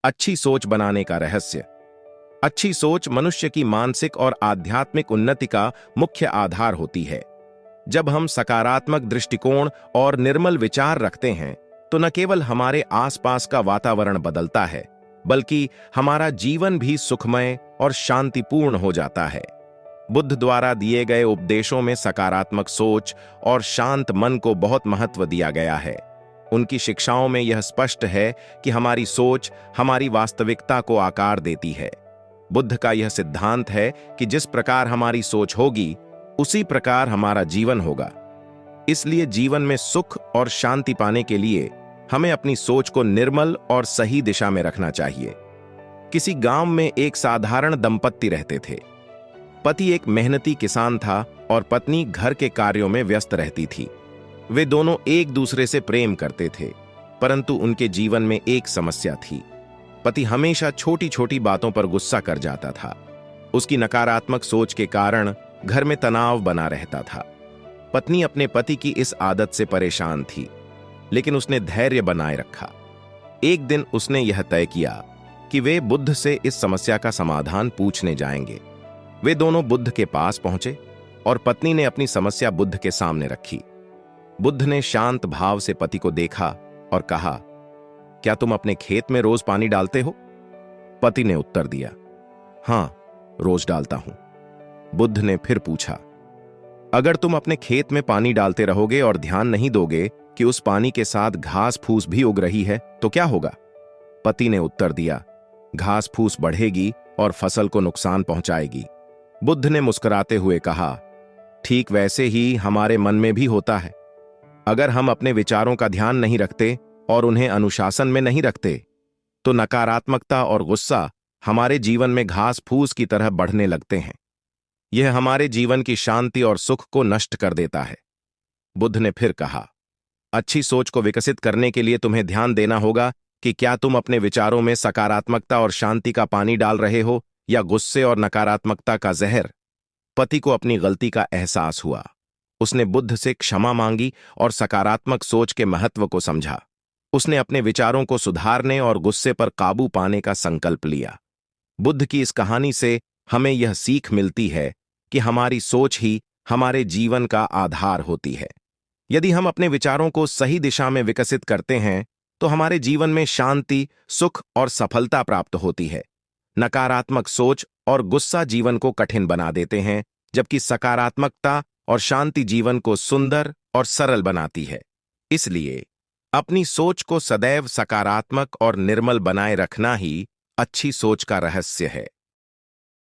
अच्छी सोच बनाने का रहस्य। अच्छी सोच मनुष्य की मानसिक और आध्यात्मिक उन्नति का मुख्य आधार होती है। जब हम सकारात्मक दृष्टिकोण और निर्मल विचार रखते हैं तो न केवल हमारे आसपास का वातावरण बदलता है, बल्कि हमारा जीवन भी सुखमय और शांतिपूर्ण हो जाता है। बुद्ध द्वारा दिए गए उपदेशों में सकारात्मक सोच और शांत मन को बहुत महत्व दिया गया है। उनकी शिक्षाओं में यह स्पष्ट है कि हमारी सोच हमारी वास्तविकता को आकार देती है। बुद्ध का यह सिद्धांत है कि जिस प्रकार हमारी सोच होगी, उसी प्रकार हमारा जीवन होगा। इसलिए जीवन में सुख और शांति पाने के लिए हमें अपनी सोच को निर्मल और सही दिशा में रखना चाहिए। किसी गांव में एक साधारण दंपत्ति रहते थे। पति एक मेहनती किसान था और पत्नी घर के कार्यों में व्यस्त रहती थी। वे दोनों एक दूसरे से प्रेम करते थे, परंतु उनके जीवन में एक समस्या थी। पति हमेशा छोटी छोटी बातों पर गुस्सा कर जाता था। उसकी नकारात्मक सोच के कारण घर में तनाव बना रहता था। पत्नी अपने पति की इस आदत से परेशान थी, लेकिन उसने धैर्य बनाए रखा। एक दिन उसने यह तय किया कि वे बुद्ध से इस समस्या का समाधान पूछने जाएंगे। वे दोनों बुद्ध के पास पहुंचे और पत्नी ने अपनी समस्या बुद्ध के सामने रखी। बुद्ध ने शांत भाव से पति को देखा और कहा, क्या तुम अपने खेत में रोज पानी डालते हो? पति ने उत्तर दिया, हां, रोज डालता हूं। बुद्ध ने फिर पूछा, अगर तुम अपने खेत में पानी डालते रहोगे और ध्यान नहीं दोगे कि उस पानी के साथ घास फूस भी उग रही है, तो क्या होगा? पति ने उत्तर दिया, घास फूस बढ़ेगी और फसल को नुकसान पहुंचाएगी। बुद्ध ने मुस्कुराते हुए कहा, ठीक वैसे ही हमारे मन में भी होता है। अगर हम अपने विचारों का ध्यान नहीं रखते और उन्हें अनुशासन में नहीं रखते, तो नकारात्मकता और गुस्सा हमारे जीवन में घास फूस की तरह बढ़ने लगते हैं। यह हमारे जीवन की शांति और सुख को नष्ट कर देता है। बुद्ध ने फिर कहा, अच्छी सोच को विकसित करने के लिए तुम्हें ध्यान देना होगा कि क्या तुम अपने विचारों में सकारात्मकता और शांति का पानी डाल रहे हो या गुस्से और नकारात्मकता का जहर। पति को अपनी गलती का एहसास हुआ। उसने बुद्ध से क्षमा मांगी और सकारात्मक सोच के महत्व को समझा। उसने अपने विचारों को सुधारने और गुस्से पर काबू पाने का संकल्प लिया। बुद्ध की इस कहानी से हमें यह सीख मिलती है कि हमारी सोच ही हमारे जीवन का आधार होती है। यदि हम अपने विचारों को सही दिशा में विकसित करते हैं तो हमारे जीवन में शांति, सुख और सफलता प्राप्त होती है। नकारात्मक सोच और गुस्सा जीवन को कठिन बना देते हैं, जबकि सकारात्मकता और शांति जीवन को सुंदर और सरल बनाती है। इसलिए अपनी सोच को सदैव सकारात्मक और निर्मल बनाए रखना ही अच्छी सोच का रहस्य है।